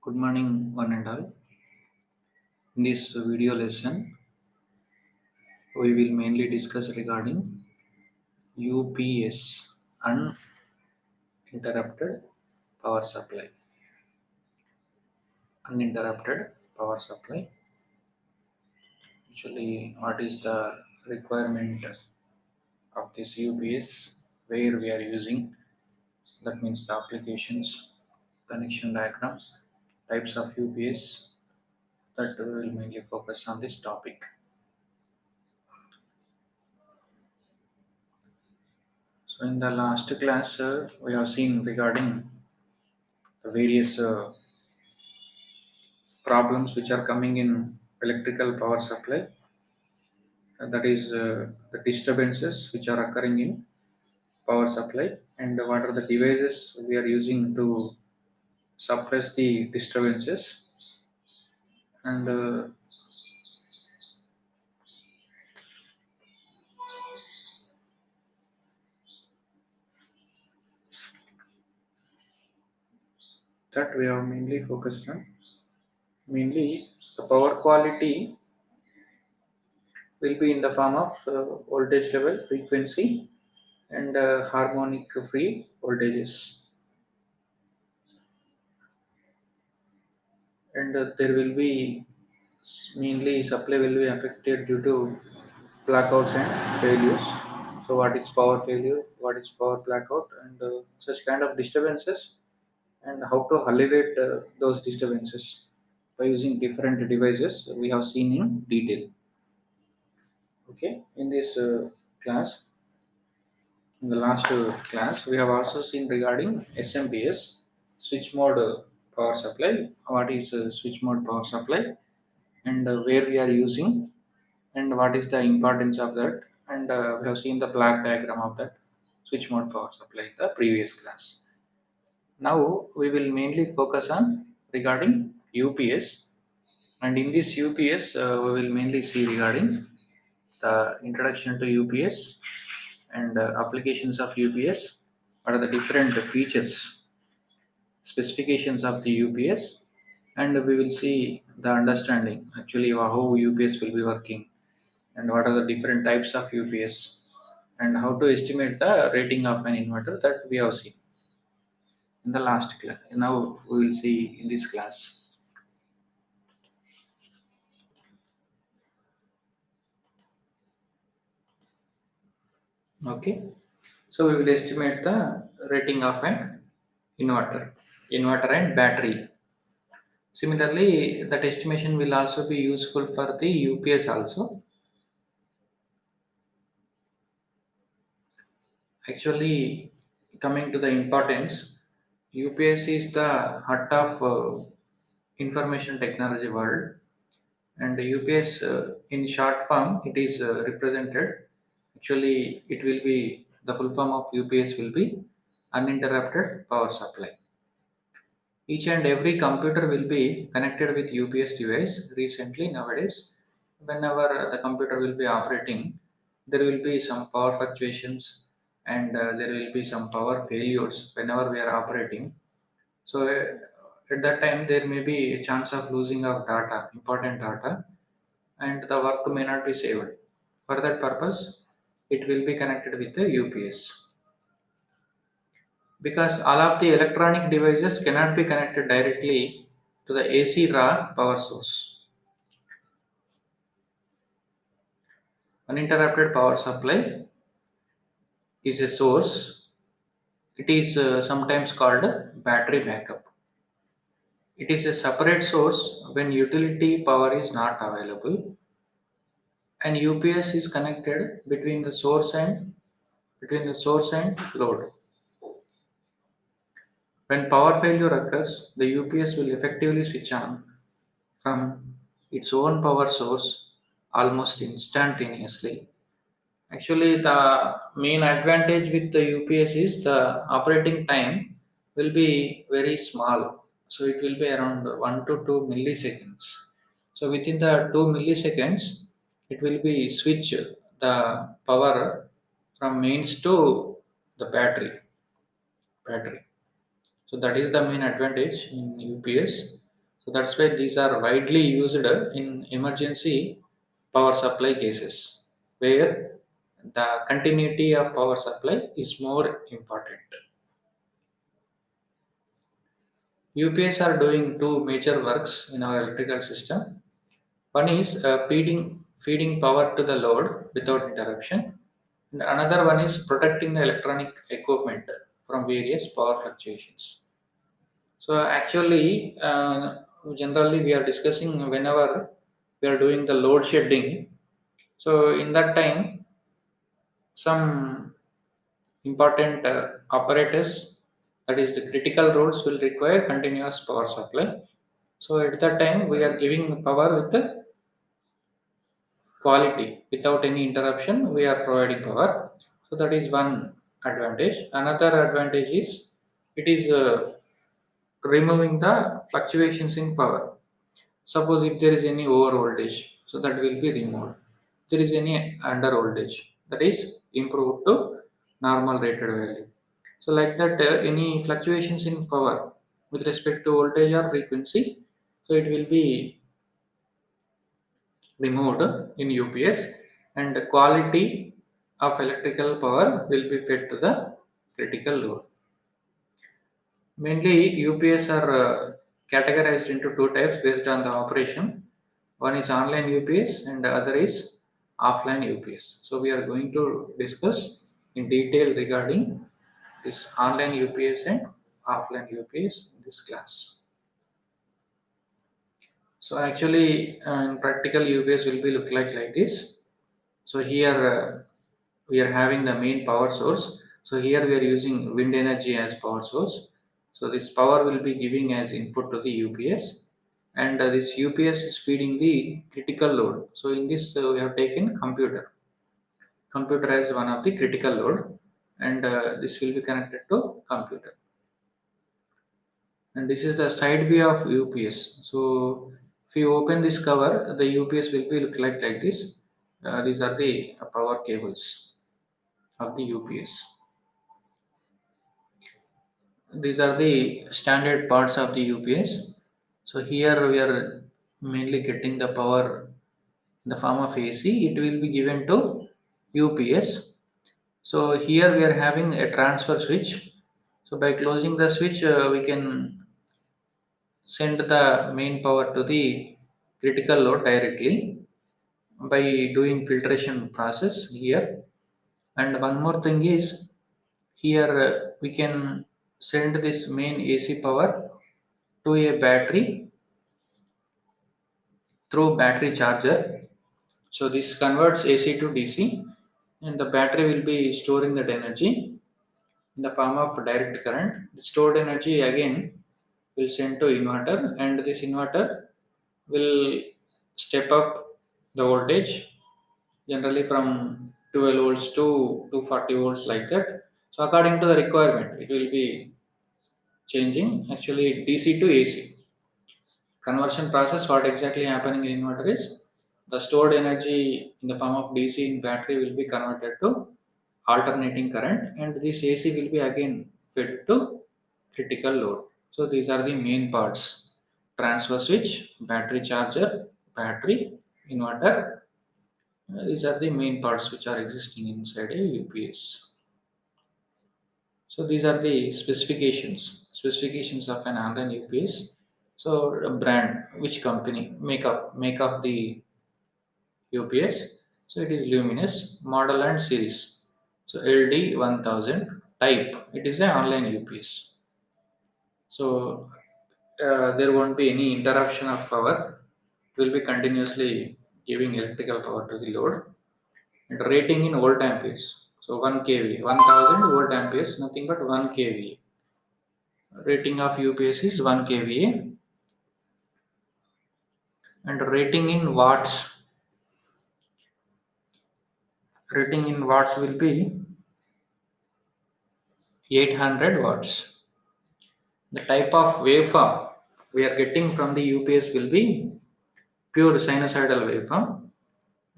Good morning, one and all. In this video lesson, we will mainly discuss regarding UPS, uninterrupted power supply. Uninterrupted power supply. Actually, what is the requirement of this UPS? Where we are using? That means the applications, connection diagram, types of UPS. That we will mainly focus on this topic. So, in the last class, we have seen regarding the various problems which are coming in electrical power supply, that is the disturbances which are occurring in power supply, and what are the devices we are using to suppress the disturbances, and that we are mainly focused on. Mainly the power quality will be in the form of voltage level, frequency, and harmonic free voltages, and there will be mainly supply will be affected due to blackouts and failures. So, what is power failure? What is power blackout? And such kind of disturbances, and how to alleviate those disturbances by using different devices we have seen in detail. Okay, in this class, in the last class, we have also seen regarding SMPS, switch mode power supply. What is switch mode power supply, and where we are using, and what is the importance of that, and we have seen the black diagram of that switch mode power supply in the previous class. Now we will mainly focus on regarding UPS, and in this UPS we will mainly see regarding the introduction to UPS, and applications of UPS, what are the different features, specifications of the UPS, and we will see the understanding actually how UPS will be working, and what are the different types of UPS, and how to estimate the rating of an inverter, that we have seen in the last class. Now we will see in this class. Okay, so we will estimate the rating of an inverter and battery. Similarly, that estimation will also be useful for the UPS also. Actually, coming to the importance, UPS is the heart of information technology world, and UPS in short form it is represented. Actually, it will be the full form of UPS will be uninterrupted power supply. Each and every computer will be connected with UPS device. Recently, nowadays, whenever the computer will be operating, there will be some power fluctuations, and there will be some power failures whenever we are operating. So, at that time, there may be a chance of losing of data, important data, and the work may not be saved. For that purpose, it will be connected with the UPS, because all of the electronic devices cannot be connected directly to the AC raw power source. Uninterrupted power supply is a source. It is sometimes called a battery backup. It is a separate source when utility power is not available, and UPS is connected between the source and load. When power failure occurs, the UPS will effectively switch on from its own power source almost instantaneously. Actually, the main advantage with the UPS is the operating time will be very small. So it will be around 1 to 2 milliseconds. So within the 2 milliseconds, it will be switch the power from mains to the battery. So that is the main advantage in UPS. So that's why these are widely used in emergency power supply cases where the continuity of power supply is more important. UPS are doing two major works in our electrical system. One is feeding power to the load without interruption, and another one is protecting the electronic equipment from various power fluctuations. So actually, generally we are discussing whenever we are doing the load shedding. So in that time, some important apparatus, that is the critical roads, will require continuous power supply. So at that time, we are giving power with the quality without any interruption. We are providing power. So that is one advantage. Another advantage is it is removing the fluctuations in power. Suppose if there is any over voltage, so that will be removed. If there is any under voltage, that is improved to normal rated value. So like that, any fluctuations in power with respect to voltage or frequency, so it will be removed in UPS, and the quality of electrical power will be fed to the critical load. Mainly, UPS are categorized into two types based on the operation. One is online UPS and the other is offline UPS. So we are going to discuss in detail regarding this online UPS and offline UPS in this class. So actually, in practical UPS will be look like this. So here we are having the main power source. So here we are using wind energy as power source. So this power will be giving as input to the UPS, and this UPS is feeding the critical load. So in this we have taken computer as one of the critical load, and this will be connected to computer, and this is the side view of UPS. So if you open this cover, the UPS will be look like this. These are the power cables of the UPS. These are the standard parts of the UPS. So here we are mainly getting the power in the form of AC. It will be given to UPS. So here we are having a transfer switch. So by closing the switch, we can send the main power to the critical load directly by doing filtration process here. And one more thing is here we can send this main AC power to a battery through battery charger. So this converts AC to DC, and the battery will be storing that energy in the form of direct current. The stored energy again will send to inverter, and this inverter will step up the voltage generally from 12 volts to 240 volts like that. So according to the requirement, it will be changing actually DC to AC. Conversion process, what exactly happening in inverter is the stored energy in the form of DC in battery will be converted to alternating current, and this AC will be again fed to critical load. So these are the main parts: transfer switch, battery charger, battery, inverter. These are the main parts which are existing inside a UPS. So these are the specifications of an online UPS. So a brand, which company make up the UPS. So it is Luminous model and series. So LD1000 type. It is an online UPS. So there won't be any interruption of power. It will be continuously giving electrical power to the load. And rating in volt amperes. So 1 kV, 1000 volt amperes, nothing but 1 kVA. Rating of UPS is 1 kVA, and rating in watts will be 800 watts. The type of waveform we are getting from the UPS will be pure sinusoidal waveform,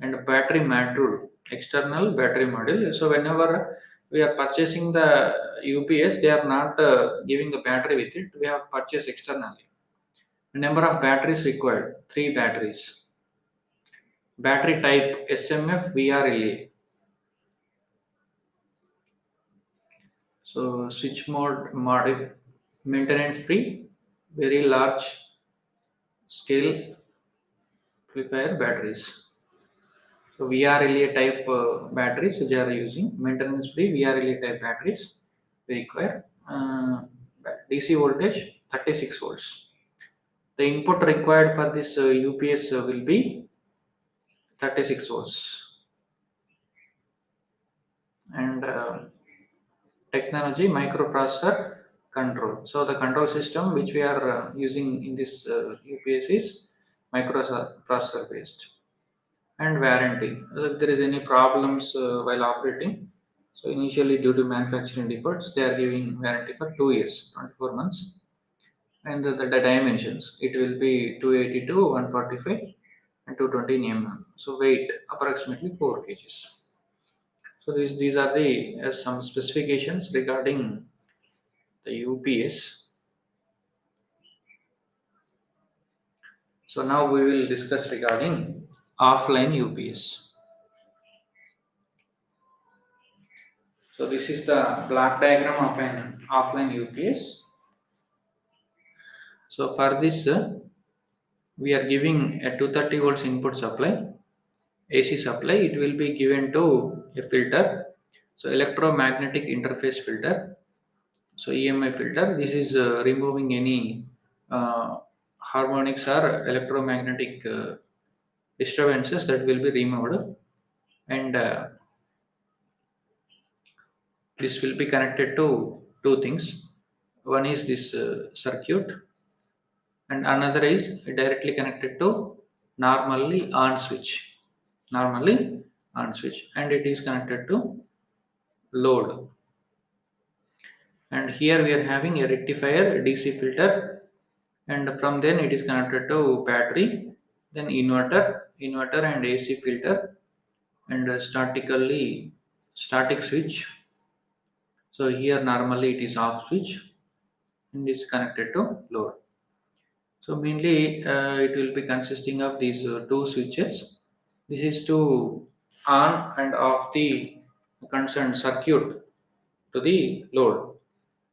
and battery module, external battery module. So whenever we are purchasing the UPS, they are not giving the battery with it. We have purchased externally. Number of batteries required, 3 batteries. Battery type SMF VRLA. So switch mode maintenance free, very large scale amplifier batteries. So VRLA type batteries which are using maintenance free VRLA type batteries we require. DC voltage 36 volts. The input required for this UPS will be 36 volts. And technology microprocessor control. So the control system which we are using in this UPS is microprocessor based. And warranty. If there is any problems while operating, so initially due to manufacturing defects, they are giving warranty for 2 years, 24 months. And the dimensions, it will be 282, 145, and 220 mm. So weight approximately 4 kgs. So these are the some specifications regarding the UPS. So now we will discuss regarding offline UPS. So this is the block diagram of an offline UPS. So for this, we are giving a 230 volts input supply, AC supply. It will be given to a filter. So electromagnetic interface filter. So EMI filter. This is removing any harmonics or electromagnetic disturbances that will be removed, and this will be connected to two things. One is this circuit, and another is directly connected to normally on switch. Normally on switch, and it is connected to load. And here we are having a rectifier DC filter, and from then it is connected to battery, then inverter and AC filter, and static switch. So here normally it is off switch and is connected to load. So mainly it will be consisting of these two switches. This is to on and off the concerned circuit to the load.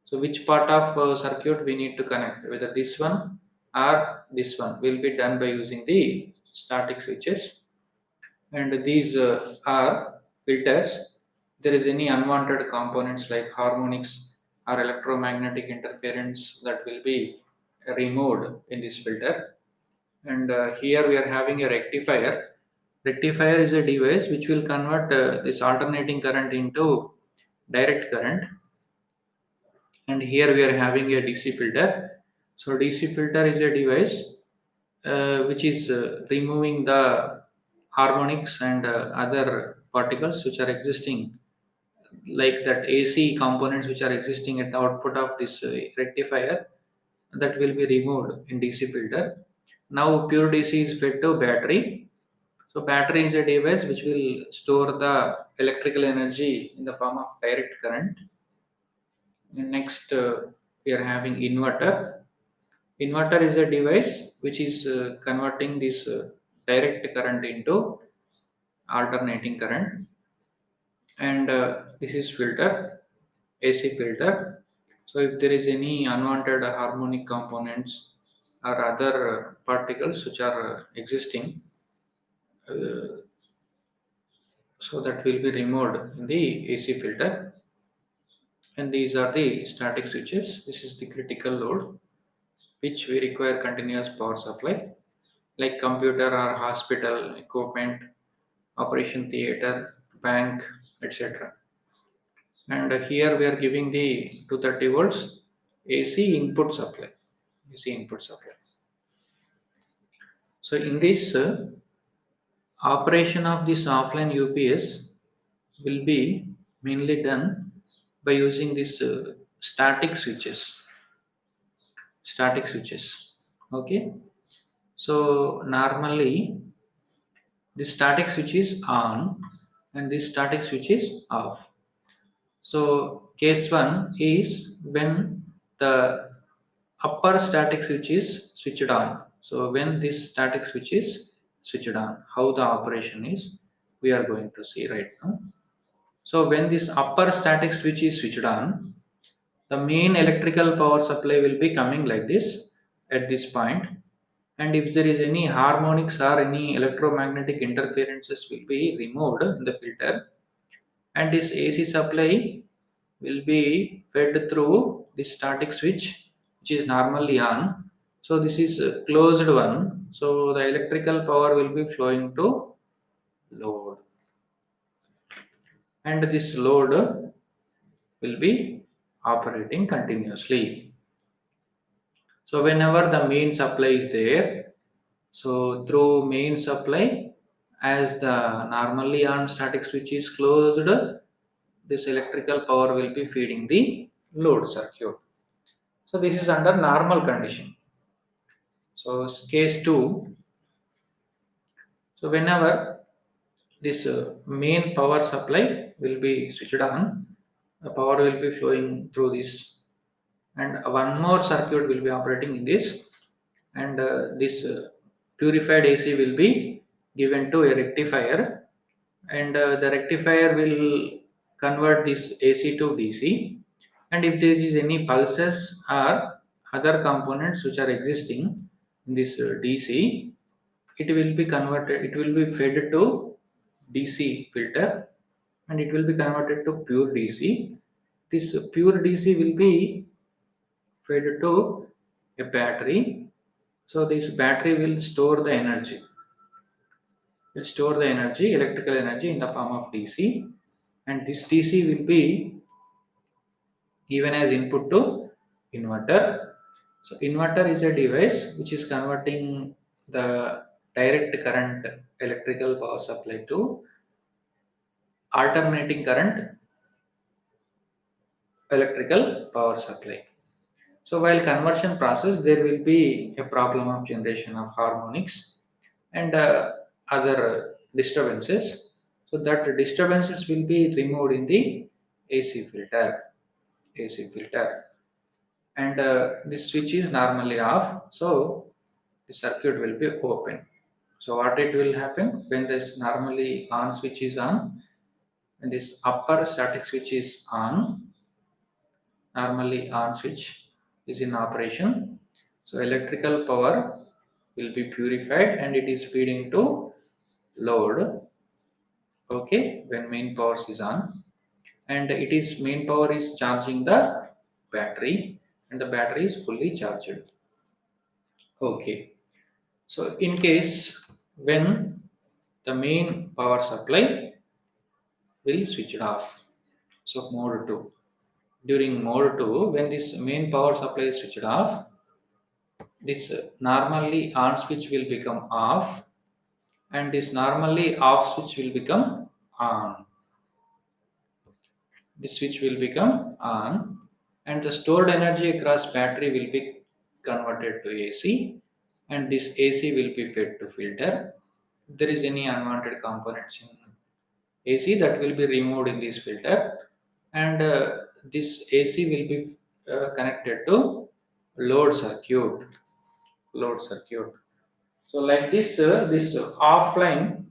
So which part of circuit we need to connect, whether this one or this one, will be done by using the static switches. And these are filters. There is any unwanted components like harmonics or electromagnetic interference that will be removed in this filter. And here we are having a rectifier. Rectifier is a device which will convert this alternating current into direct current. And here we are having a DC filter. So DC filter is a device which is removing the harmonics and other particles which are existing, like that AC components which are existing at the output of this rectifier, that will be removed in DC filter. Now pure DC is fed to battery. So battery is a device which will store the electrical energy in the form of direct current. And next we are having inverter. Inverter is a device which is converting this direct current into alternating current. And this is filter, AC filter. So if there is any unwanted harmonic components or other particles which are existing, uh, so that will be removed in the AC filter. And these are the static switches. This is the critical load which we require continuous power supply, like computer or hospital equipment, operation theater, bank, etc. And here we are giving the 230 volts AC input supply. AC input supply. So in this operation of this offline UPS will be mainly done by using this static switches. Static switches. Okay. So normally this static switch is on and this static switch is off. So case 1 is when the upper static switch is switched on. So when this static switch is switched on, how the operation is, we are going to see right now. So when this upper static switch is switched on, the main electrical power supply will be coming like this at this point, and if there is any harmonics or any electromagnetic interferences will be removed in the filter, and this AC supply will be fed through this static switch which is normally on. So this is a closed one, so the electrical power will be flowing to load, and this load will be operating continuously. So whenever the main supply is there, so through main supply, as the normally on static switch is closed, this electrical power will be feeding the load circuit. So this is under normal condition. So case 2, so whenever this main power supply will be switched on, the power will be flowing through this, and one more circuit will be operating in this, and this purified AC will be given to a rectifier, and the rectifier will convert this AC to DC, and if there is any pulses or other components which are existing in this DC, it will be converted, it will be fed to DC filter, and it will be converted to pure DC. This pure DC will be fed to a battery. So this battery will store the energy, electrical energy in the form of DC, and this DC will be given as input to inverter. So inverter is a device which is converting the direct current electrical power supply to alternating current electrical power supply. So while conversion process, there will be a problem of generation of harmonics and other disturbances. So that disturbances will be removed in the AC filter. AC filter, and this switch is normally off, so the circuit will be open. So what it will happen when this normally on switch is on, and this upper static switch is on, normally on switch is in operation, so electrical power will be purified and it is feeding to load. Okay, when main power is on, and it is main power is charging the battery, and the battery is fully charged. Okay, so in case when the main power supply will switch it off, so mode 2, during mode 2 when this main power supply is switched off, this normally on switch will become off, and this normally off switch will become on. This switch will become on, and the stored energy across battery will be converted to AC, and this AC will be fed to filter. If there is any unwanted components in AC, that will be removed in this filter, and this AC will be connected to load circuit. Load circuit. So like this, this offline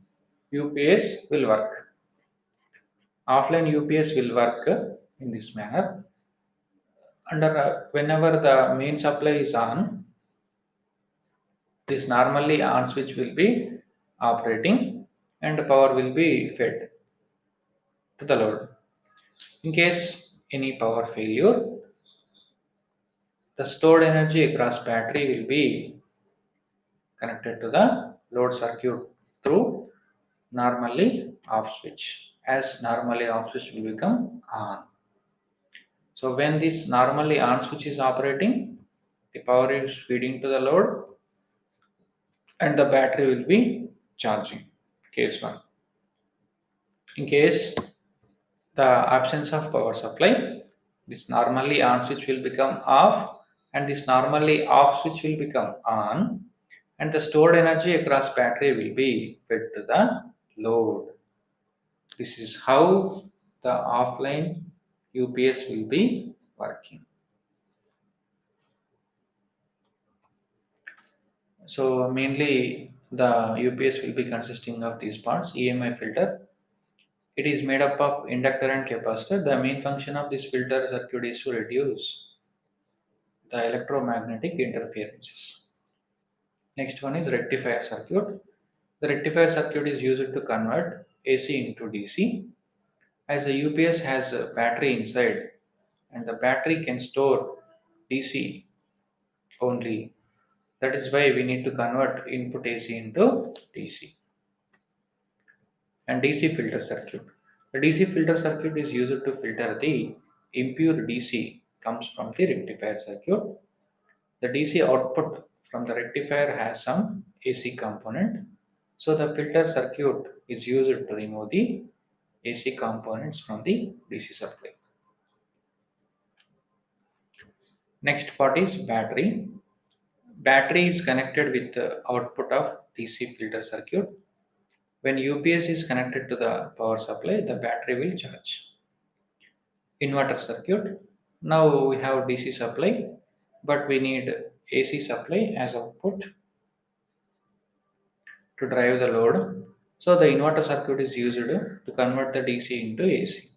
UPS will work. Offline UPS will work in this manner. Under whenever the main supply is on, this normally on switch will be operating, and power will be fed to the load. In case any power failure, the stored energy across battery will be connected to the load circuit through normally off switch, as normally off switch will become on. So when this normally on switch is operating, the power is feeding to the load and the battery will be charging. Case 1. In case the absence of power supply, this normally on switch will become off, and this normally off switch will become on, and the stored energy across battery will be fed to the load. This is how the offline UPS will be working. So mainly the UPS will be consisting of these parts. EMI filter. It is made up of inductor and capacitor. The main function of this filter circuit is to reduce the electromagnetic interferences. Next one is rectifier circuit. The rectifier circuit is used to convert AC into DC. As the UPS has a battery inside and the battery can store DC only. That is why we need to convert input AC into DC. And DC filter circuit. The DC filter circuit is used to filter the impure DC comes from the rectifier circuit. The DC output from the rectifier has some AC component. So the filter circuit is used to remove the AC components from the DC supply. Next part is battery. Battery is connected with the output of DC filter circuit. When UPS is connected to the power supply, the battery will charge. Inverter circuit. Now we have DC supply, but we need AC supply as output to drive the load. So the inverter circuit is used to convert the DC into AC.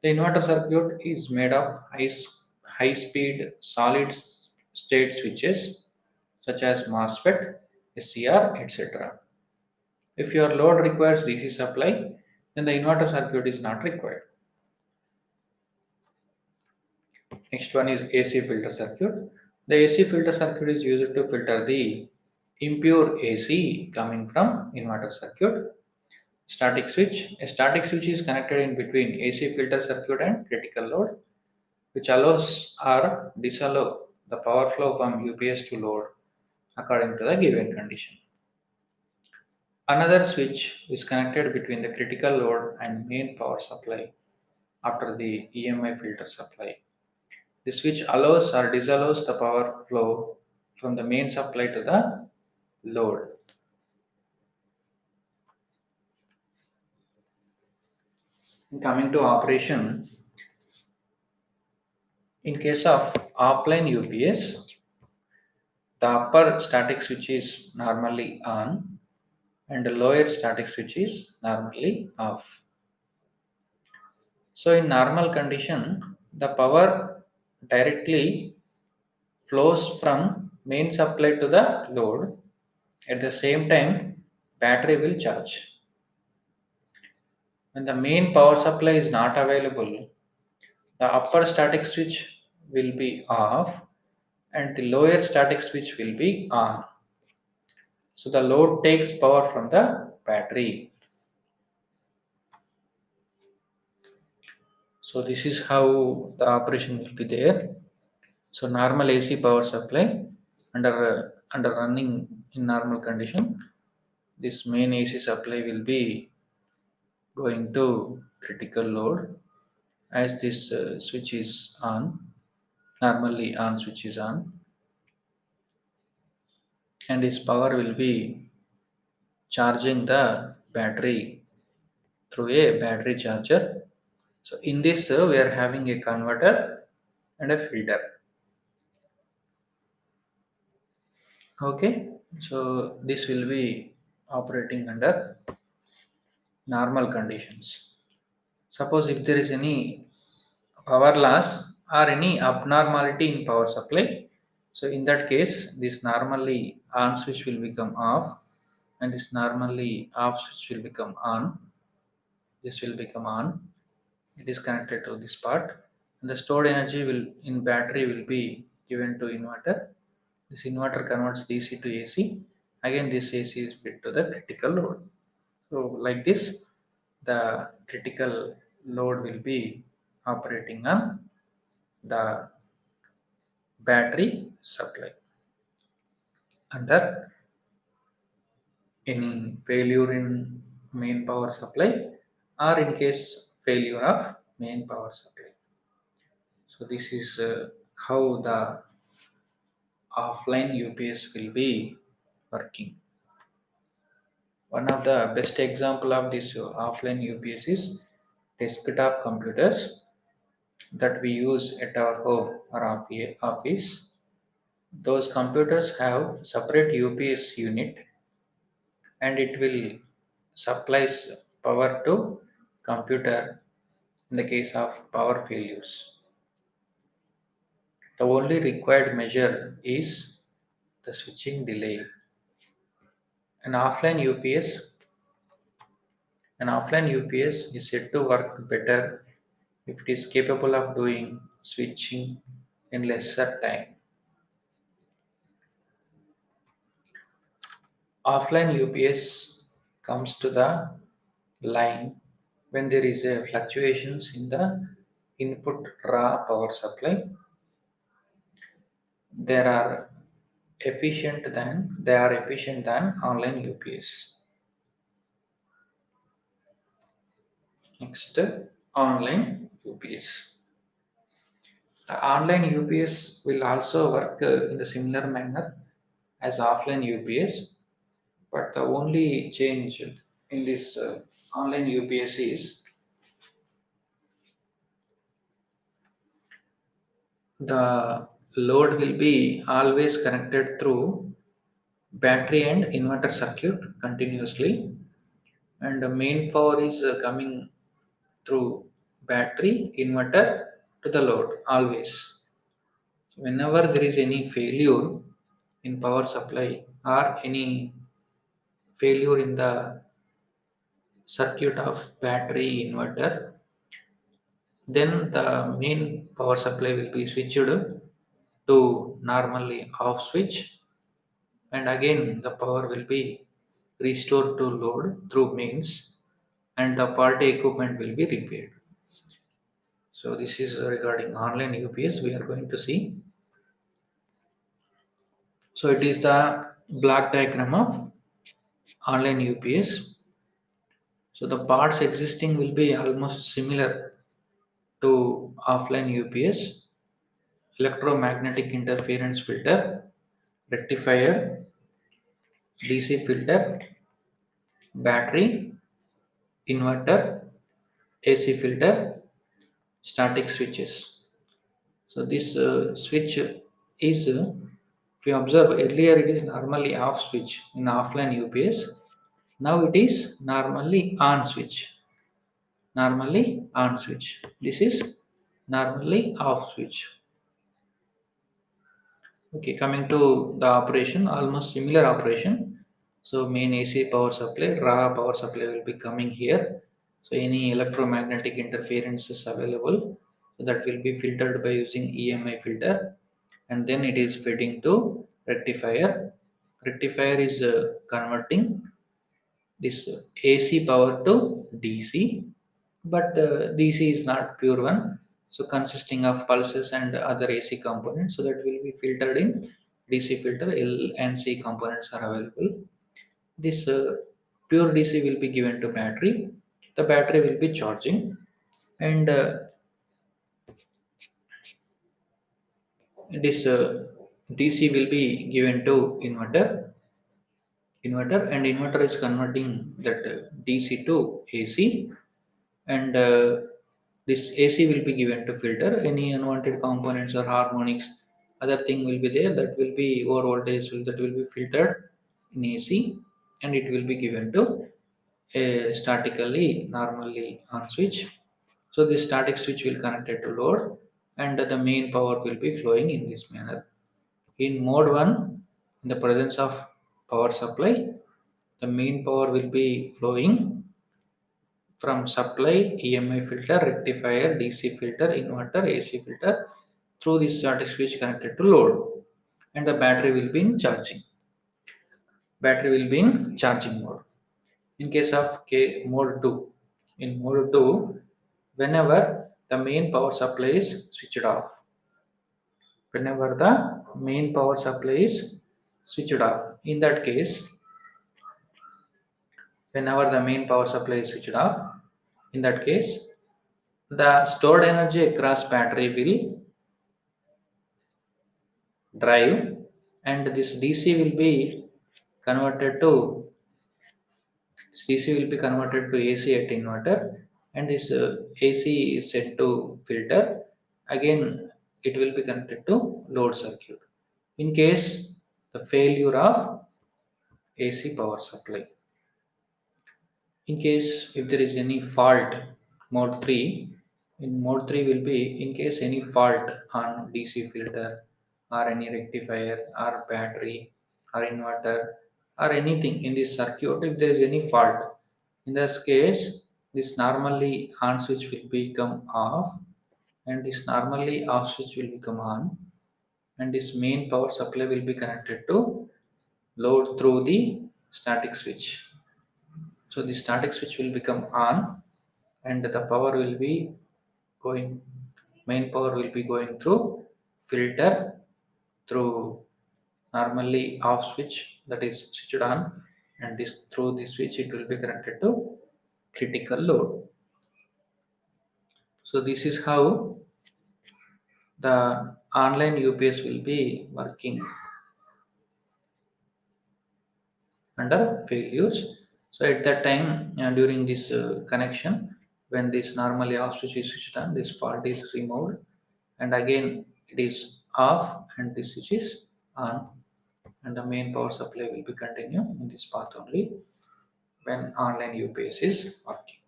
The inverter circuit is made of high speed solid state switches such as MOSFET, SCR, etc. If your load requires DC supply, then the inverter circuit is not required. Next one is AC filter circuit. The AC filter circuit is used to filter the impure AC coming from inverter circuit. Static switch. A static switch is connected in between AC filter circuit and critical load, which allows or disallow the power flow from UPS to load according to the given condition. Another switch is connected between the critical load and main power supply after the EMI filter supply. The switch allows or disallows the power flow from the main supply to the load. Coming to operation, in case of offline UPS, the upper static switch is normally on and the lower static switch is normally off. So in normal condition, the power directly flows from main supply to the load. At the same time, battery will charge. When the main power supply is not available, the upper static switch will be off and the lower static switch will be on. So the load takes power from the battery. So this is how the operation will be there. So normal AC power supply under running in normal condition, this main AC supply will be going to critical load as this switch is on, normally on switch is on, and this power will be charging the battery through a battery charger. So in this we are having a converter and a filter. Okay, so this will be operating under normal conditions. Suppose if there is any power loss or any abnormality in power supply, so in that case this normally on switch will become off and this normally off switch will become on. This will become on. It is connected to this part and the stored energy will in battery will be given to inverter. This inverter converts DC to AC. Again this AC is fed to the critical load. So like this the critical load will be operating on the battery supply under any failure in main power supply or in case failure of main power supply. So this is how the offline UPS will be working. One of the best example of this offline UPS is desktop computers that we use at our home or office. Those computers have separate UPS unit, and it will supplies power to computer in the case of power failures. The only required measure is the switching delay. An offline UPS an offline UPS is said to work better if it is capable of doing switching in lesser time. Offline UPS comes to the line when there is a fluctuations in the input raw power supply. There are they are efficient than online UPS. Next, online UPS. The online UPS will also work in the similar manner as offline UPS, but the only change in this online UPS is the load will be always connected through battery and inverter circuit continuously, and the main power is coming through battery inverter to the load always. Whenever there is any failure in power supply or any failure in the circuit of battery inverter, then the main power supply will be switched to normally off switch, and again the power will be restored to load through mains, and the faulty equipment will be repaired. So this is regarding online UPS we are going to see. So it is the block diagram of online UPS. So the parts existing will be almost similar to offline UPS: electromagnetic interference filter, rectifier, DC filter, battery, inverter, AC filter, static switches. So this switch is, if you observe earlier, it is normally off switch in offline UPS. Now it is normally on switch. Normally on switch. This is normally off switch. Okay, coming to the operation, almost similar operation. So main AC power supply, raw power supply will be coming here. So any electromagnetic interference is available. So that will be filtered by using EMI filter, and then it is feeding to rectifier. Rectifier is converting this AC power to DC, but DC is not pure one, so consisting of pulses and other AC components, so that will be filtered in DC filter. L and C components are available. This pure DC will be given to battery. The battery will be charging, and this DC will be given to and inverter is converting that DC to AC, and this AC will be given to filter any unwanted components or harmonics. Other thing will be there, that will be over voltage that will be filtered in AC, and it will be given to a statically normally on switch. So this static switch will connect it to load, and the main power will be flowing in this manner. In mode 1, in the presence of power supply, the main power will be flowing from supply, EMI filter, rectifier, DC filter, inverter, AC filter through this static switch connected to load, and the battery will be in charging. Battery will be in charging mode. In case of mode 2, in mode 2, whenever the main power supply is switched off, whenever the main power supply is switched off, in that case, whenever the main power supply is switched off, in that case, the stored energy across battery will drive, and this DC will be converted to DC will be converted to AC at inverter, and this AC is set to filter. Again, it will be connected to load circuit. In case the failure of AC power supply, in case if there is any fault, mode 3, in mode 3 will be in case any fault on DC filter or any rectifier or battery or inverter or anything in this circuit, if there is any fault, in this case this normally on switch will become off and this normally off switch will become on and this main power supply will be connected to load through the static switch. So the static switch will become on and the power will be going, main power will be going through filter through normally off switch that is switched on and this through the switch it will be connected to critical load. So this is how the online UPS will be working under failures. So at that time during this connection, when this normally off switch is switched on, this fault is removed and again it is off and this switch is on and the main power supply will be continue in this path only when online UPS is working.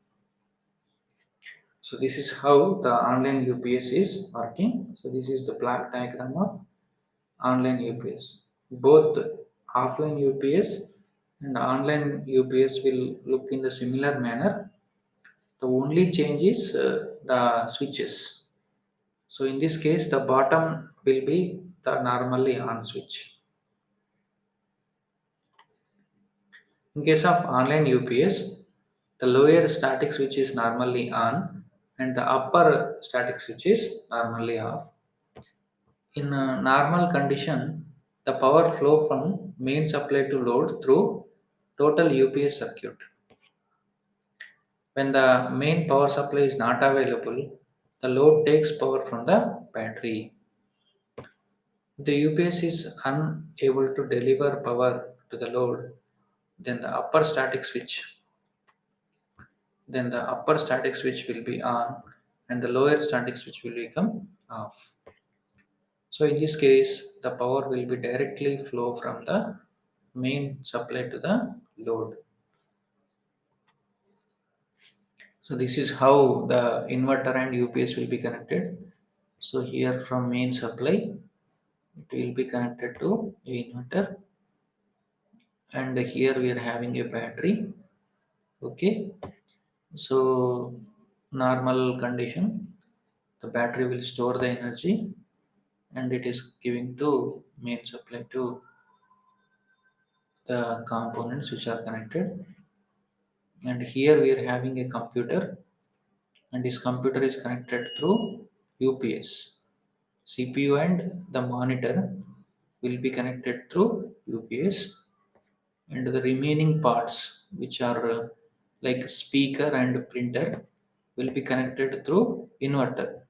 So this is how the online UPS is working. So this is the black diagram of online UPS. Both offline UPS and online UPS will look in the similar manner. The only change is the switches. So in this case, the bottom will be the normally on switch. In case of online UPS, the lower static switch is normally on and the upper static switch is normally off. In a normal condition, the power flow from main supply to load through total UPS circuit. When the main power supply is not available, the load takes power from the battery. If the UPS is unable to deliver power to the load, then the upper static switch will be on and the lower static switch will become off. So in this case, the power will be directly flow from the main supply to the load. So this is how the inverter and UPS will be connected. So here from main supply, it will be connected to a inverter and here we are having a battery. Okay. So normal condition, the battery will store the energy and it is giving to main supply to the components which are connected. And here we are having a computer and this computer is connected through UPS. CPU and the monitor will be connected through UPS and the remaining parts which are like speaker and printer will be connected through inverter.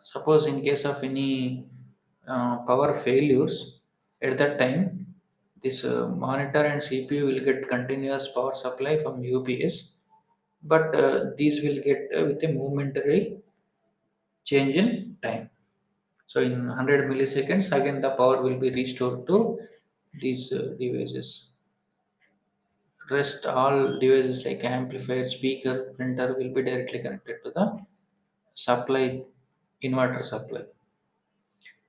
Suppose in case of any power failures at that time this monitor and CPU will get continuous power supply from UPS but these will get with a momentary change in time. So in 100 milliseconds, again the power will be restored to these devices. Rest all devices like amplifier, speaker, printer will be directly connected to the supply, inverter supply.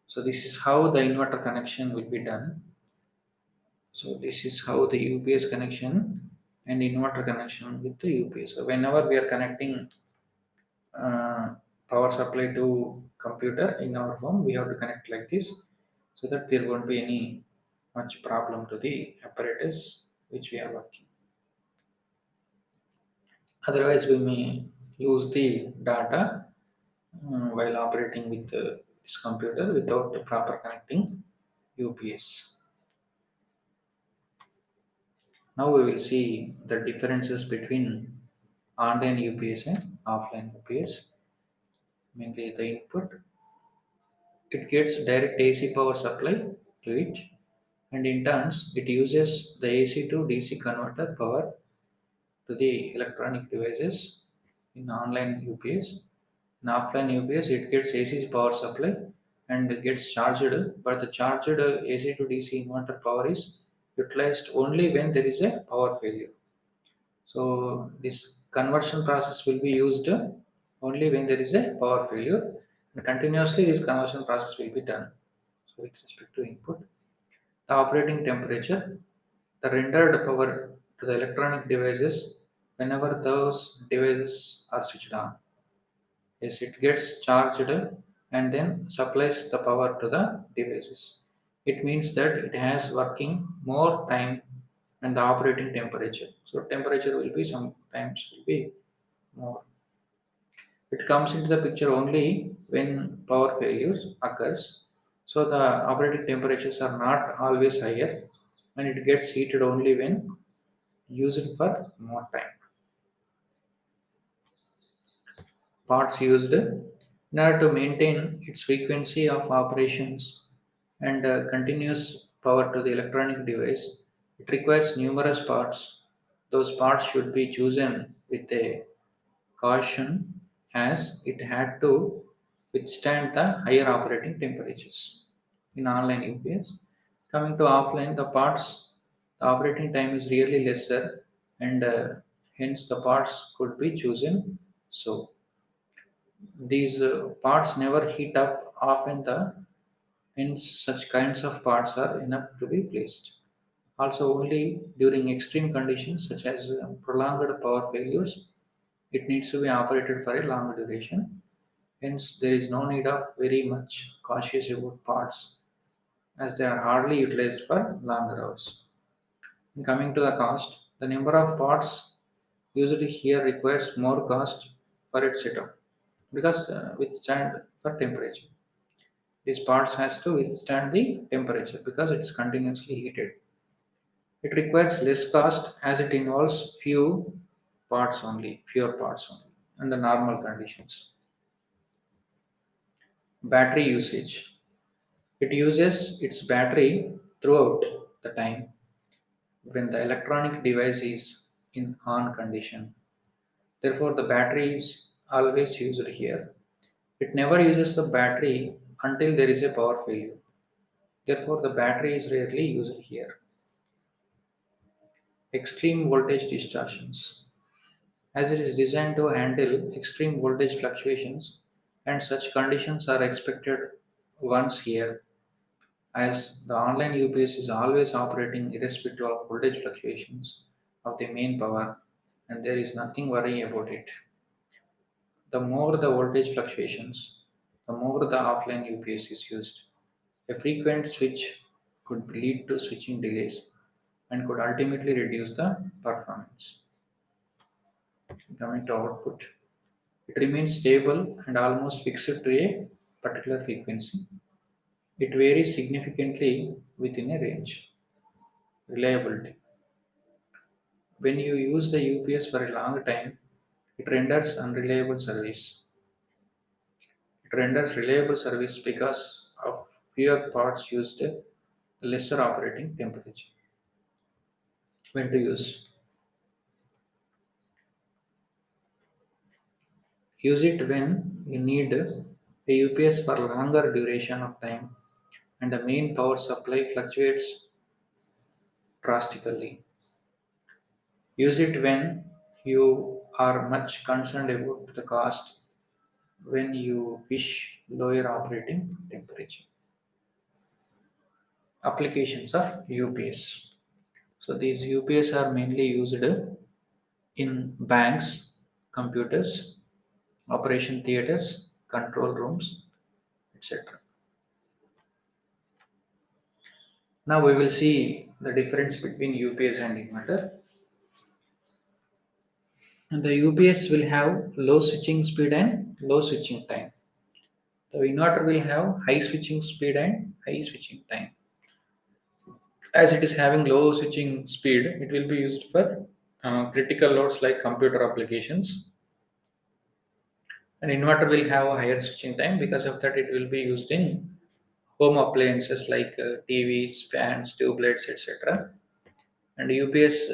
So this is how the inverter connection will be done. So this is how the UPS connection and inverter connection with the UPS. So whenever we are connecting uh, power supply to computer in our home, we have to connect like this so that there won't be any much problem to the apparatus which we are working. Otherwise, we may lose the data while operating with this computer without the proper connecting UPS. Now we will see the differences between online UPS and offline UPS. Mainly the input, it gets direct AC power supply to it, and in turns it uses the AC to DC converter power to the electronic devices in online UPS. In offline UPS, it gets AC power supply and gets charged, but the charged AC to DC inverter power is utilized only when there is a power failure. So this conversion process will be used only when there is a power failure, and continuously this conversion process will be done. So with respect to input, the operating temperature, the rendered power to the electronic devices whenever those devices are switched on. Yes, it gets charged and then supplies the power to the devices. It means that it has working more time than the operating temperature. So temperature will be sometimes will be more. It comes into the picture only when power failures occurs. So the operating temperatures are not always higher, and it gets heated only when used for more time. Parts used in order to maintain its frequency of operations and continuous power to the electronic device. It requires numerous parts. Those parts should be chosen with a caution as it had to withstand the higher operating temperatures. In online UPS, coming to offline, the operating time is really lesser, and hence the parts could be chosen. So these parts never heat up often, the hence such kinds of parts are enough to be placed. Also, only during extreme conditions such as prolonged power failures, it needs to be operated for a long duration. Hence, there is no need of very much cautious about parts as they are hardly utilized for longer hours. And coming to the cost, the number of parts usually here requires more cost for its setup because withstand for temperature. These parts has to withstand the temperature because it is continuously heated. It requires less cost as it involves fewer parts only, under normal conditions. Battery usage. It uses its battery throughout the time when the electronic device is in on condition. Therefore, the battery is always used here. It never uses the battery until there is a power failure. Therefore, the battery is rarely used here. Extreme voltage distortions. As it is designed to handle extreme voltage fluctuations, and such conditions are expected once here, as the online UPS is always operating irrespective of voltage fluctuations of the main power, and there is nothing worrying about it. The more the voltage fluctuations, the more the offline UPS is used. A frequent switch could lead to switching delays and could ultimately reduce the performance. Coming to output, it remains stable and almost fixed to a particular frequency. It varies significantly within a range. Reliability. When you use the UPS for a long time, it renders unreliable service. It renders reliable service because of fewer parts used, the lesser operating temperature. When to use? Use it when you need a UPS for longer duration of time and the main power supply fluctuates drastically. Use it when you are much concerned about the cost, when you wish lower operating temperature. Applications of UPS. So these UPS are mainly used in banks, computers, operation theaters, control rooms, etc. Now we will see the difference between UPS and inverter. And the UPS will have low switching speed and low switching time. The inverter will have high switching speed and high switching time. As it is having low switching speed, it will be used for critical loads like computer applications. An inverter will have a higher switching time, because of that it will be used in home appliances like TVs, fans, tube lights, etc. And UPS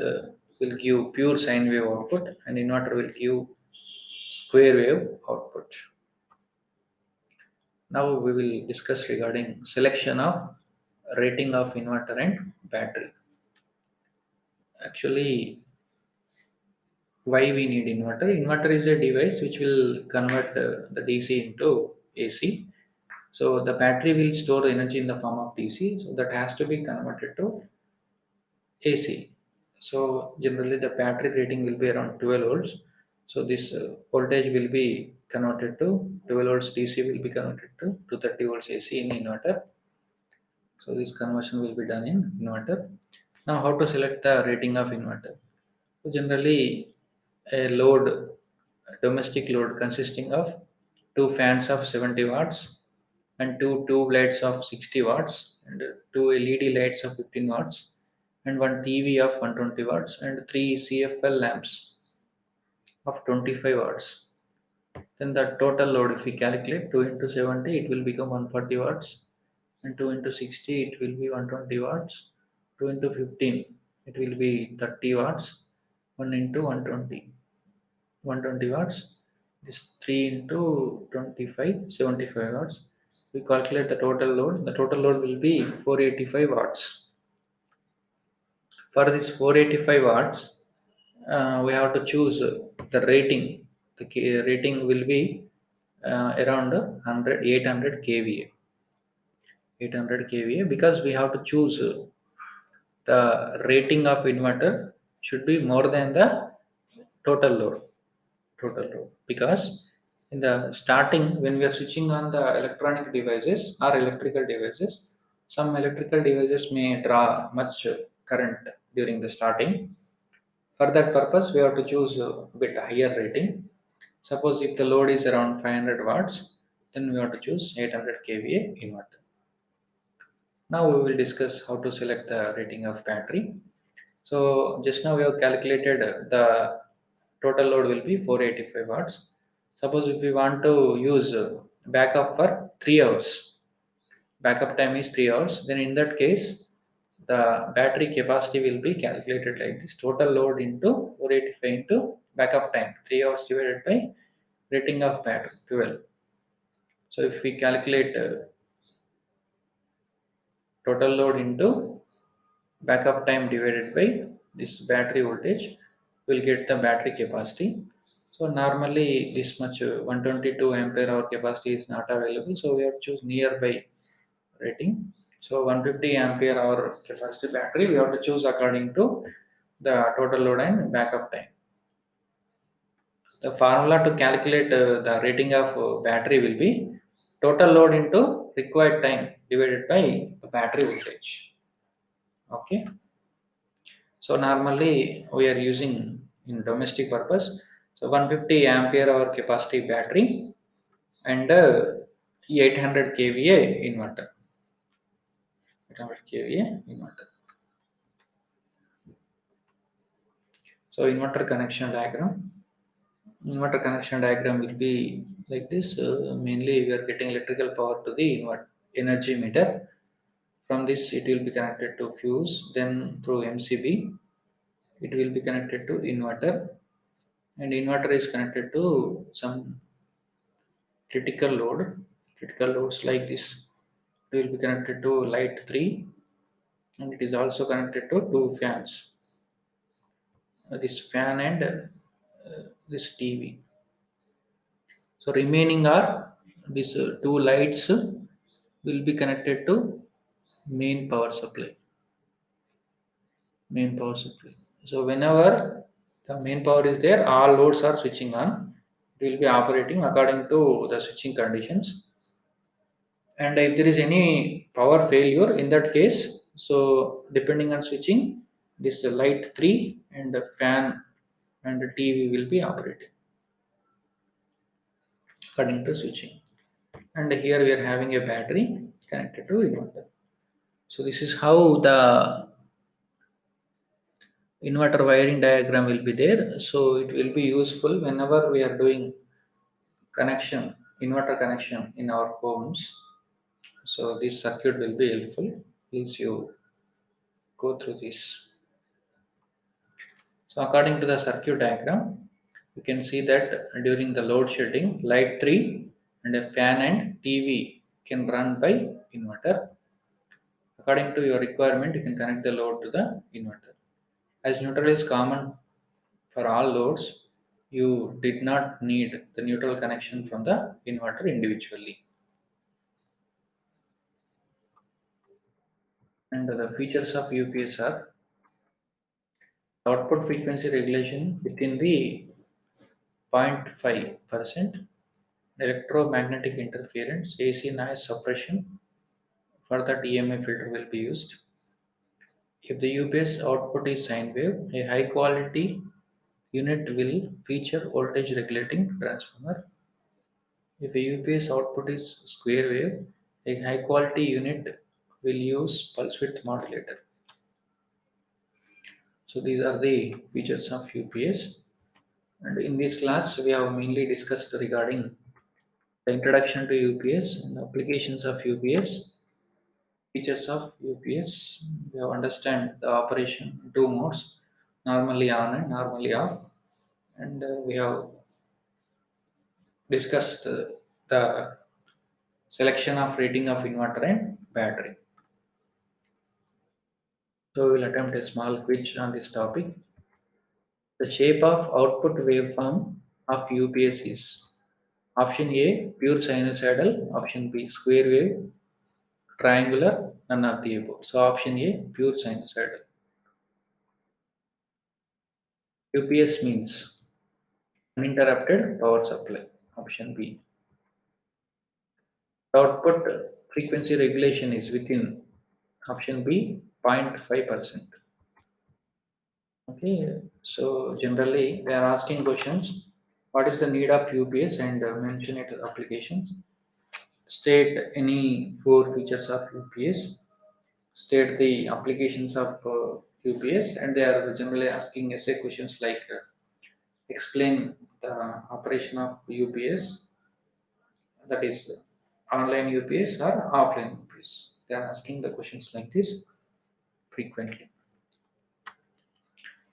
will give pure sine wave output, and inverter will give square wave output. Now we will discuss regarding selection of rating of inverter and battery. Actually, why we need inverter? Inverter is a device which will convert the DC into AC. So the battery will store the energy in the form of DC. So that has to be converted to AC. So generally the battery rating will be around 12 volts. So this voltage will be converted to 12 volts DC will be converted to 230 volts AC in inverter. So this conversion will be done in inverter. Now how to select the rating of inverter? So generally a load, a domestic load consisting of two fans of 70 watts and two tube lights of 60 watts and two LED lights of 15 watts and one TV of 120 watts and three CFL lamps of 25 watts. Then the total load, if we calculate 2 into 70, it will become 140 watts, and 2 into 60, it will be 120 watts, 2 into 15, it will be 30 watts, 1 into 120, 120 watts, this 3 into 25, 75 watts. We calculate the total load will be 485 watts. For this 485 watts, we have to choose the rating. The rating will be around 100, 800 kVA. 800 kVA because we have to choose the rating of inverter should be more than the total load. Total load because in the starting when we are switching on the electronic devices or electrical devices, some electrical devices may draw much current during the starting. For that purpose, we have to choose a bit higher rating. Suppose if the load is around 500 watts, then we have to choose 800 kVA inverter. Now we will discuss how to select the rating of battery. So just now we have calculated the total load will be 485 watts. Suppose if we want to use backup for 3 hours, backup time is 3 hours, then in that case the battery capacity will be calculated like this: total load into 485 into backup time 3 hours divided by rating of battery 12. So if we calculate total load into backup time divided by this battery voltage, will get the battery capacity. So normally this much 122 ampere hour capacity is not available, so we have to choose nearby rating. So 150 ampere hour capacity battery we have to choose according to the total load and backup time. The formula to calculate the rating of battery will be total load into required time divided by the battery voltage. Okay. So normally we are using in domestic purpose. So 150 ampere hour capacity battery and 800 kVA inverter. 800 kVA inverter. So inverter connection diagram. Inverter connection diagram will be like this. Mainly we are getting electrical power to the energy meter. From this it will be connected to fuse. Then through MCB it will be connected to inverter. And inverter is connected to some critical loads like this. It will be connected to light 3 and it is also connected to two fans, this fan and this TV. So remaining are these two lights will be connected to main power supply. Main power supply. So whenever the main power is there, all loads are switching on. It will be operating according to the switching conditions. And if there is any power failure in that case, so depending on switching, this light 3 and the fan and the TV will be operating according to switching. And here we are having a battery connected to inverter. So this is how the inverter wiring diagram will be there. So it will be useful whenever we are doing connection, inverter connection in our homes. So this circuit will be helpful. Please you go through this. So according to the circuit diagram, you can see that during the load shedding, light 3 and a fan and TV can run by inverter. According to your requirement, you can connect the load to the inverter. As neutral is common for all loads, you did not need the neutral connection from the inverter individually. And the features of UPS are output frequency regulation within the 0.5%, electromagnetic interference, AC noise suppression for the DMA filter will be used. If the UPS output is sine wave, a high quality unit will feature voltage regulating transformer. If a UPS output is square wave, a high quality unit will use pulse width modulator. So these are the features of UPS. And in this class, we have mainly discussed regarding the introduction to UPS and applications of UPS, features of UPS. We have understand the operation in two modes, normally on and normally off. And we have discussed the selection of rating of inverter and battery. So we will attempt a small quiz on this topic. The shape of output waveform of UPS is option A pure sinusoidal, option B square wave, triangular, none of the above. So option A pure sinusoidal. UPS means uninterrupted power supply. Option B. The output frequency regulation is within option B 0.5%. Okay, so generally they are asking questions. What is the need of UPS and mention it applications. State any four features of UPS. State the applications of UPS, and they are generally asking essay questions like explain the operation of UPS, that is online UPS or offline UPS. They are asking the questions like this frequently.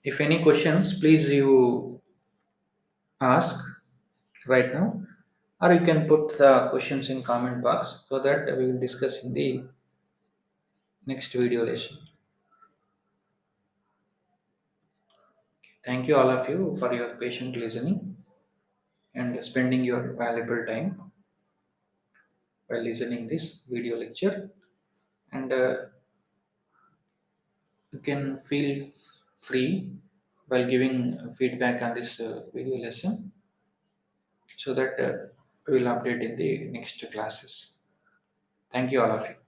If any questions, please you ask right now, or you can put the questions in comment box so that we will discuss in the next video lesson. Thank you all of you for your patient listening and spending your valuable time while listening this video lecture. And you can feel free while giving feedback on this video lesson so that we will update in the next classes. Thank you all of you.